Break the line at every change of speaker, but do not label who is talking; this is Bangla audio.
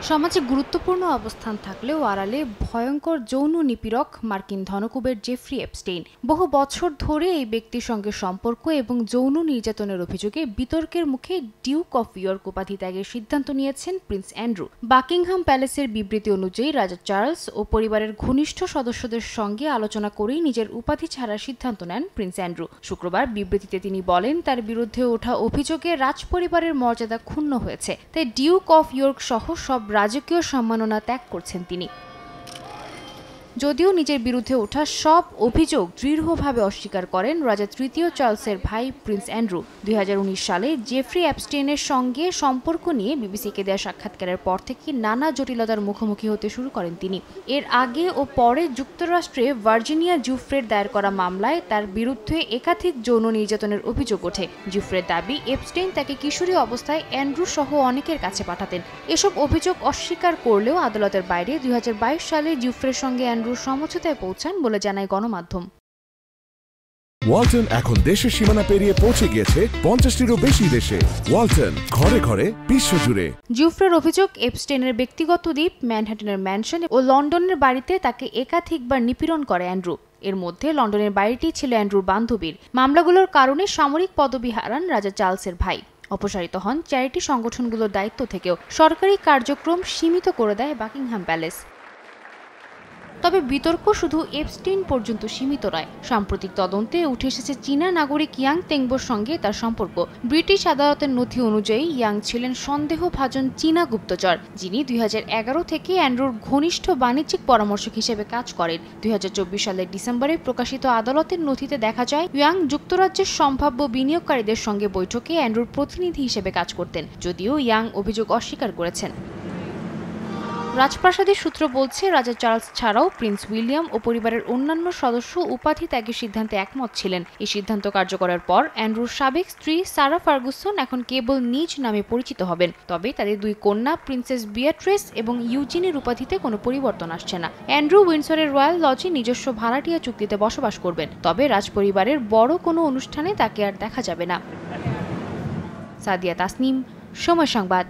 সমাজে গুরুত্বপূর্ণ অবস্থান থাকলেও আড়ালে ভয়ঙ্কর যৌন নিপীড়ক মার্কিন ধনকুবের জেফ্রি এপস্টেইন। বহু বছর ধরে এই ব্যক্তির সঙ্গে সম্পর্ক এবং যৌন নির্যাতনের অভিযোগে বিতর্কের মুখে ডিউক অফ ইয়র্ক উপাধি ত্যাগের সিদ্ধান্ত নিয়েছেন প্রিন্স অ্যান্ড্রু। বাকিংহাম প্যালেসের বিবৃতি অনুযায়ী রাজা চার্লস ও পরিবারের ঘনিষ্ঠ সদস্যদের সঙ্গে আলোচনা করেই নিজের উপাধি ছাড়ার সিদ্ধান্ত নেন প্রিন্স অ্যান্ড্রু। শুক্রবার বিবৃতিতে তিনি বলেন, তার বিরুদ্ধে ওঠা অভিযোগে রাজপরিবারের মর্যাদা ক্ষুণ্ণ হয়েছে, তাই ডিউক অফ ইয়র্ক সহ সব রাজকীয় সম্মাননা ত্যাগ করছেন তিনি। যদিও নিজের বিরুদ্ধে ওঠা সব অভিযোগ দৃঢ়ভাবে অস্বীকার করেন রাজা তৃতীয় চার্লসের ভাই প্রিন্স অ্যান্ড্রু। 2019 সালে জেফ্রি এপস্টেইনের সঙ্গে সম্পর্ক নিয়ে বিবিসিকে দেওয়া সাক্ষাৎকারের পর থেকে নানা জটিলতার মুখোমুখি হতে শুরু করেন তিনি। এর আগে ও পরে যুক্তরাষ্ট্রে ভার্জিনিয়া জুফ্রের দায়ের করা মামলায় তার বিরুদ্ধে একাধিক যৌন নির্যাতনের অভিযোগ ওঠে। জুফ্রের দাবি, এপস্টেইন তাকে কিশোরী অবস্থায় অ্যান্ড্রু সহ অনেকের কাছে পাঠাতেন। এসব অভিযোগ অস্বীকার করলেও আদালতের বাইরে 2022 সালে জুফ্রের সঙ্গে সমঝোতায় পৌঁছান বলে জানায় গণমাধ্যম।
ওয়ালটন এখন দেশের সীমানা পেরিয়ে পৌঁছে গিয়েছে 50টিরও বেশি দেশে। ওয়ালটন, ঘরে ঘরে বিশ্বজুড়ে।
জুফ্রের অভিযোগ, এপস্টেইনের ব্যক্তিগত দ্বীপ, ম্যানহাটনের ম্যানশন ও লন্ডনের বাড়িতে তাকে একাধিকবার নিপীড়ন করে অ্যান্ড্রু। এর মধ্যে লন্ডনের বাড়িটি ছিল অ্যান্ড্রুর বান্ধবীর। মামলাগুলোর কারণে সামরিক পদবি হারান রাজা চার্লসের ভাই। অপসারিত হন চ্যারিটি সংগঠনগুলোর দায়িত্ব থেকেও। সরকারি কার্যক্রম সীমিত করে দেয় বাকিংহাম প্যালেস। তবে বিতর্ক শুধু এপস্টেইন পর্যন্ত সীমিত নয়। সাম্প্রতিক তদন্তে উঠে এসেছে চীনা নাগরিক ইয়াং তেংবোর সঙ্গে তার সম্পর্ক। ব্রিটিশ আদালতের নথি অনুযায়ী ইয়াং ছিলেন সন্দেহভাজন চীনা গুপ্তচর, যিনি 2011 থেকে অ্যান্ড্রুর ঘনিষ্ঠ বাণিজ্যিক পরামর্শক হিসেবে কাজ করেন। 2024 সালের ডিসেম্বরে প্রকাশিত আদালতের নথিতে দেখা যায়, ইয়াং যুক্তরাজ্যের সম্ভাব্য বিনিয়োগকারীদের সঙ্গে বৈঠকে অ্যান্ড্রুর প্রতিনিধি হিসেবে কাজ করতেন, যদিও ইয়াং অভিযোগ অস্বীকার করেছেন। রাজপ্রাসাদের সূত্র বলছে, রাজা চার্লস ছাড়াও প্রিন্স উইলিয়াম ও পরিবারের অন্যান্য সদস্য উপাধি ত্যাগের সিদ্ধান্তে একমত ছিলেন। এই সিদ্ধান্ত কার্যকরের পর অ্যান্ড্রুর সাবেক স্ত্রী সারা ফার্গুসন এখন কেবল নিজ নামে পরিচিত হবেন। তবে তাদের দুই কন্যা প্রিন্সেস বিয়াট্রিস এবং ইউজিনের উপাধিতে কোনো পরিবর্তন আসছে না। অ্যান্ড্রু উইন্ডসরের রয়্যাল লজে নিজস্ব ভাড়াটিয়া চুক্তিতে বসবাস করবেন, তবে রাজপরিবারের বড় কোনো অনুষ্ঠানে তাকে আর দেখা যাবে না। সাদিয়া তাসনিম, সময় সংবাদ।